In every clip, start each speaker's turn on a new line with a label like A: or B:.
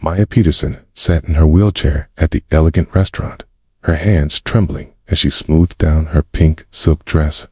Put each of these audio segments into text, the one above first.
A: Maya Peterson sat in her wheelchair at the elegant restaurant, her hands trembling as she smoothed down her pink silk dress.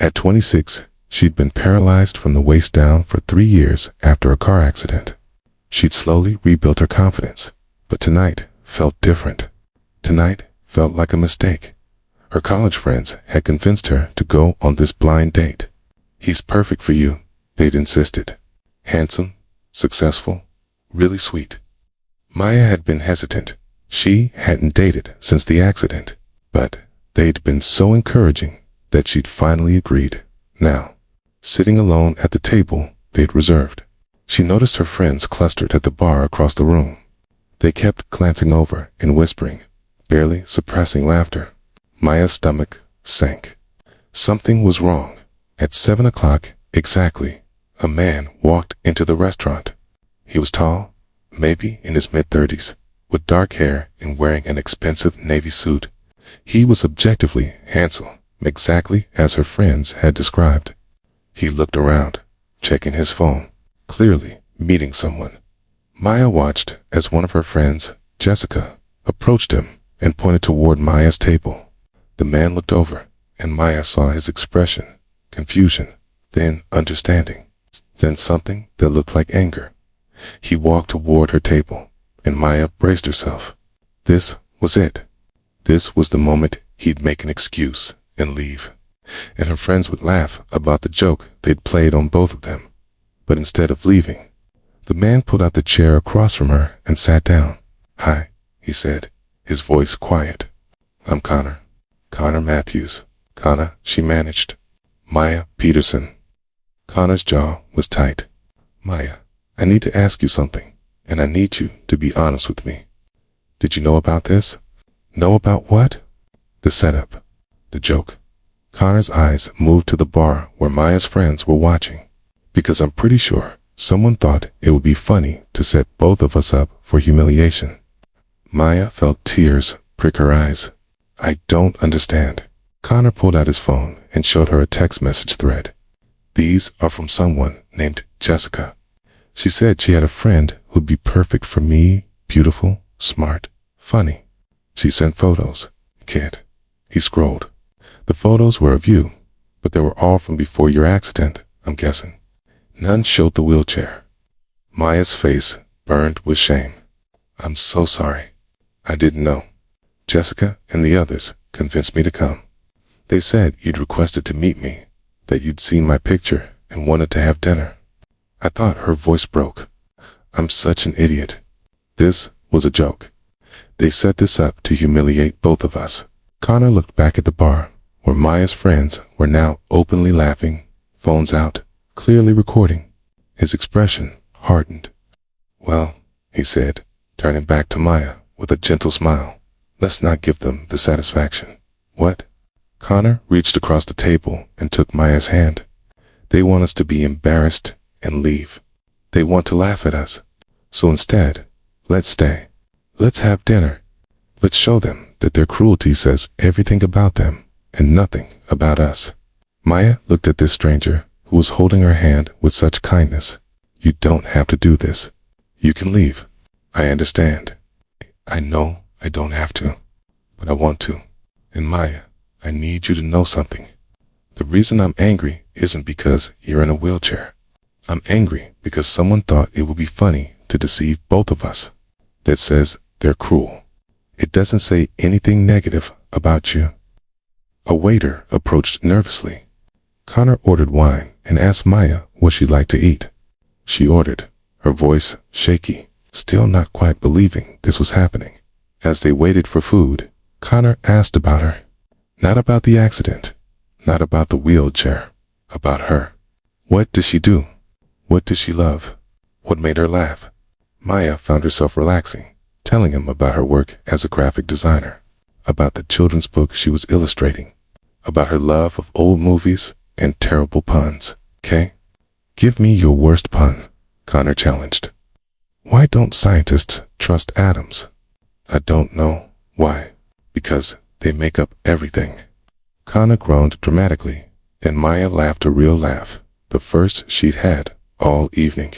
A: At 26, she'd been paralyzed from the waist down for 3 years after a car accident. She'd slowly rebuilt her confidence, but tonight felt different. Tonight felt like a mistake. Her college friends had convinced her to go on this blind date. "He's perfect for you," they'd insisted. "Handsome, successful, really sweet." Maya had been hesitant. She hadn't dated since the accident, but they'd been so encouraging that she'd finally agreed. Now, sitting alone at the table they'd reserved, she noticed her friends clustered at the bar across the room. They kept glancing over and whispering, barely suppressing laughter. Maya's stomach sank. Something was wrong. At 7 o'clock exactly, a man walked into the restaurant. He was tall, maybe in his mid-30s, with dark hair and wearing an expensive navy suit. He was objectively handsome, exactly as her friends had described. He looked around, checking his phone, clearly meeting someone. Maya watched as one of her friends, Jessica, approached him and pointed toward Maya's table. The man looked over, and Maya saw his expression, confusion, then understanding, then something that looked like anger. He walked toward her table, and Maya braced herself. This was it. This was the moment he'd make an excuse and leave, and her friends would laugh about the joke they'd played on both of them. But instead of leaving, the man pulled out the chair across from her and sat down. "Hi," he said, his voice quiet. "I'm Connor. Connor Matthews." "Connor," she managed. "Maya Peterson." Connor's jaw was tight. "Maya, I need to ask you something, and I need you to be honest with me. Did you know about this?" "Know about what?" "The setup. The joke." Connor's eyes moved to the bar where Maya's friends were watching. "Because I'm pretty sure someone thought it would be funny to set both of us up for humiliation." Maya felt tears prick her eyes. "I don't understand." Connor pulled out his phone and showed her a text message thread. "These are from someone named Jessica. She said she had a friend who'd be perfect for me, beautiful, smart, funny. She sent photos. Kid." He scrolled. "The photos were of you, but they were all from before your accident, I'm guessing. None showed the wheelchair." Maya's face burned with shame. "I'm so sorry. I didn't know. Jessica and the others convinced me to come. They said you'd requested to meet me, that you'd seen my picture and wanted to have dinner." I thought. Her voice broke. "I'm such an idiot. This was a joke. They set this up to humiliate both of us." Connor looked back at the bar, where Maya's friends were now openly laughing, phones out, clearly recording. His expression hardened. "Well," he said, turning back to Maya with a gentle smile, "let's not give them the satisfaction." "What?" Connor reached across the table and took Maya's hand. "They want us to be embarrassed and leave. They want to laugh at us. So instead, let's stay. Let's have dinner. Let's show them that their cruelty says everything about them and nothing about us." Maya looked at this stranger who was holding her hand with such kindness. "You don't have to do this. You can leave. I understand. I know I don't have to, but I want to. And Maya, I need you to know something. The reason I'm angry isn't because you're in a wheelchair. I'm angry because someone thought it would be funny to deceive both of us. That says they're cruel. It doesn't say anything negative about you." A waiter approached nervously. Connor ordered wine and asked Maya what she'd like to eat. She ordered, her voice shaky, still not quite believing this was happening. As they waited for food, Connor asked about her. Not about the accident, not about the wheelchair, about her. What did she do? What did she love? What made her laugh? Maya found herself relaxing, telling him about her work as a graphic designer, about the children's book she was illustrating, about her love of old movies and terrible puns. "Okay? Give me your worst pun," Connor challenged. "Why don't scientists trust atoms?" "I don't know. Why?" "Because they make up everything." Connor groaned dramatically, and Maya laughed a real laugh, the first she'd had all evening.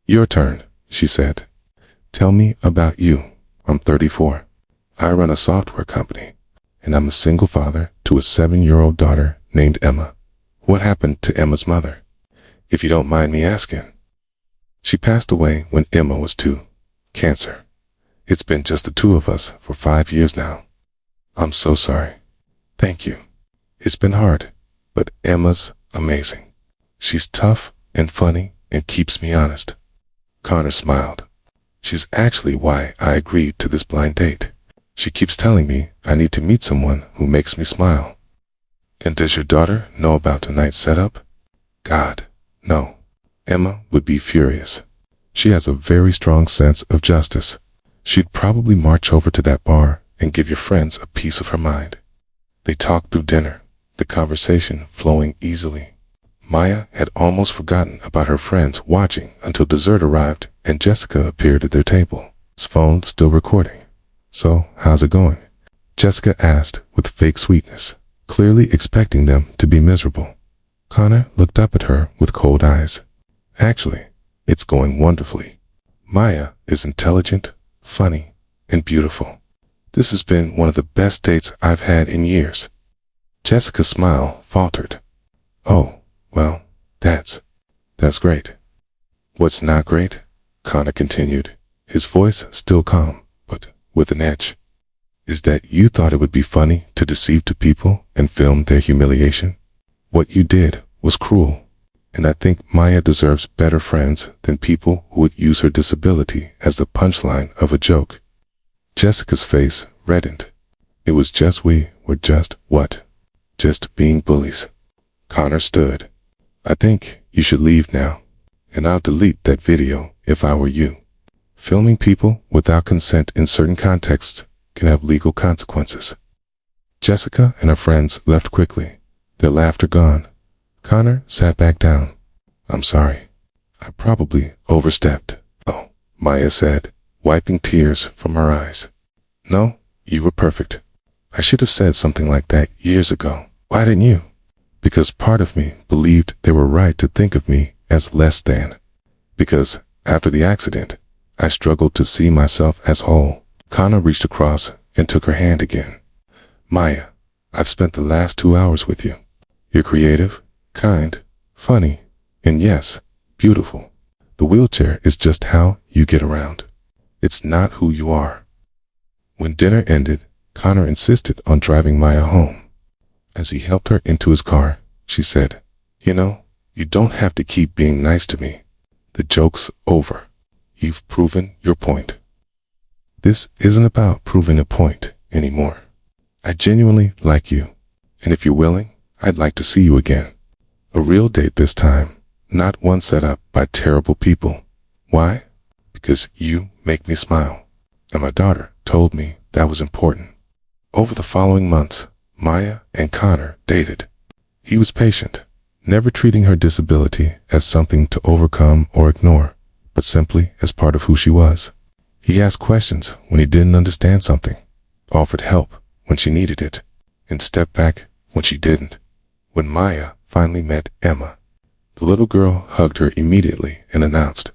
A: "Your turn," she said. Tell me about you. I'm 34. I run a software company, and I'm a single father to a 7-year-old daughter named Emma. What happened to Emma's mother, if you don't mind me asking? She passed away when Emma was 2. Cancer. It's been just the 2 of us for 5 years now. I'm so sorry. Thank you. It's been hard, but Emma's amazing. She's tough and funny and keeps me honest. Connor smiled. She's actually why I agreed to this blind date. She keeps telling me I need to meet someone who makes me smile. And does your daughter know about tonight's setup? God, no. Emma would be furious. She has a very strong sense of justice. She'd probably march over to that bar and give your friends a piece of her mind. They talked through dinner, the conversation flowing easily. Maya had almost forgotten about her friends watching until dessert arrived and Jessica appeared at their table, his phone still recording. So, how's it going? Jessica asked with fake sweetness, clearly expecting them to be miserable. Connor looked up at her with cold eyes. Actually, it's going wonderfully. Maya is intelligent, funny, and beautiful. This has been one of the best dates I've had in years. Jessica's smile faltered. Oh, well, that's great. What's not great? Connor continued, his voice still calm, but with an edge. Is that you thought it would be funny to deceive 2 people and film their humiliation? What you did was cruel, and I think Maya deserves better friends than people who would use her disability as the punchline of a joke. Jessica's face reddened. It was just we were just what? Just being bullies. Connor stood. I think you should leave now, and I'll delete that video if I were you. Filming people without consent in certain contexts can have legal consequences. Jessica and her friends left quickly, their laughter gone. Connor sat back down. I'm sorry. I probably overstepped. Oh, Maya said, wiping tears from her eyes. No, you were perfect. I should have said something like that years ago. Why didn't you? Because part of me believed they were right to think of me as less than. Because, after the accident, I struggled to see myself as whole. Connor reached across and took her hand again. Maya, I've spent the last 2 hours with you. You're creative, kind, funny, and yes, beautiful. The wheelchair is just how you get around. It's not who you are. When dinner ended, Connor insisted on driving Maya home. As he helped her into his car, she said, You know, you don't have to keep being nice to me. The joke's over. You've proven your point. This isn't about proving a point anymore. I genuinely like you, and if you're willing, I'd like to see you again. A real date this time, not one set up by terrible people. Why? Because you make me smile, and my daughter told me that was important. Over the following months, Maya and Connor dated. He was patient, never treating her disability as something to overcome or ignore, but simply as part of who she was. He asked questions when he didn't understand something, offered help when she needed it, and stepped back when she didn't. When Maya finally met Emma, the little girl hugged her immediately and announced,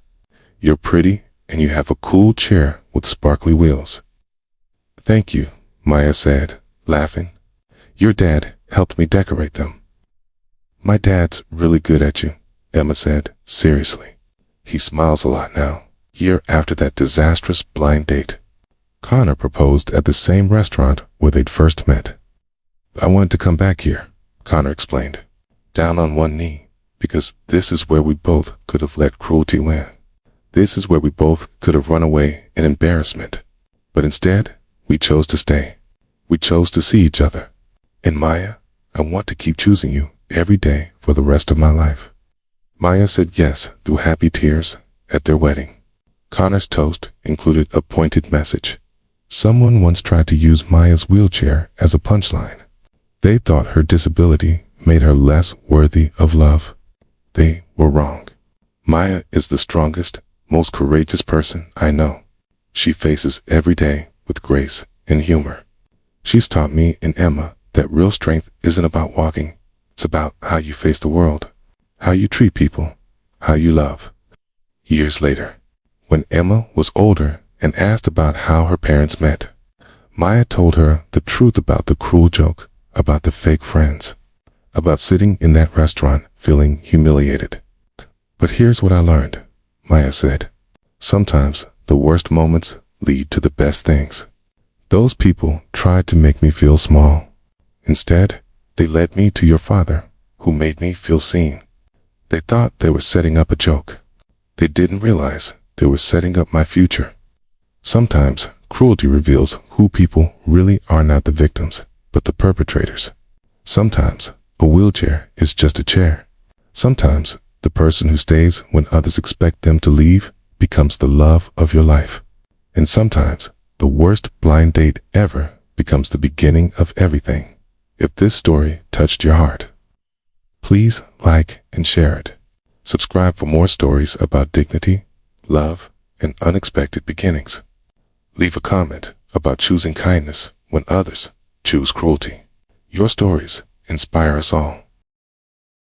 A: You're pretty and you have a cool chair with sparkly wheels. Thank you, Maya said, laughing. Your dad helped me decorate them. My dad's really good at you, Emma said, seriously. He smiles a lot now, year after that disastrous blind date. Connor proposed at the same restaurant where they'd first met. I wanted to come back here, Connor explained, down on one knee, because this is where we both could have let cruelty win. This is where we both could have run away in embarrassment. But instead, we chose to stay. We chose to see each other. And Maya, I want to keep choosing you every day for the rest of my life. Maya said yes through happy tears at their wedding. Connor's toast included a pointed message. Someone once tried to use Maya's wheelchair as a punchline. They thought her disability made her less worthy of love. They were wrong. Maya is the strongest, most courageous person I know. She faces every day with grace and humor. She's taught me and Emma that real strength isn't about walking. It's about how you face the world, how you treat people, how you love. Years later, when Emma was older and asked about how her parents met. Maya told her the truth about the cruel joke, about the fake friends, about sitting in that restaurant feeling humiliated. But here's what I learned, Maya said. Sometimes the worst moments lead to the best things. Those people tried to make me feel small. Instead, they led me to your father, who made me feel seen. They thought they were setting up a joke. They didn't realize they were setting up my future. Sometimes cruelty reveals who people really are, not the victims, but the perpetrators. Sometimes a wheelchair is just a chair. Sometimes the person who stays when others expect them to leave becomes the love of your life. And sometimes the worst blind date ever becomes the beginning of everything. If this story touched your heart, please like and share it. Subscribe for more stories about dignity, love, and unexpected beginnings. Leave a comment about choosing kindness when others choose cruelty. Your stories inspire us all.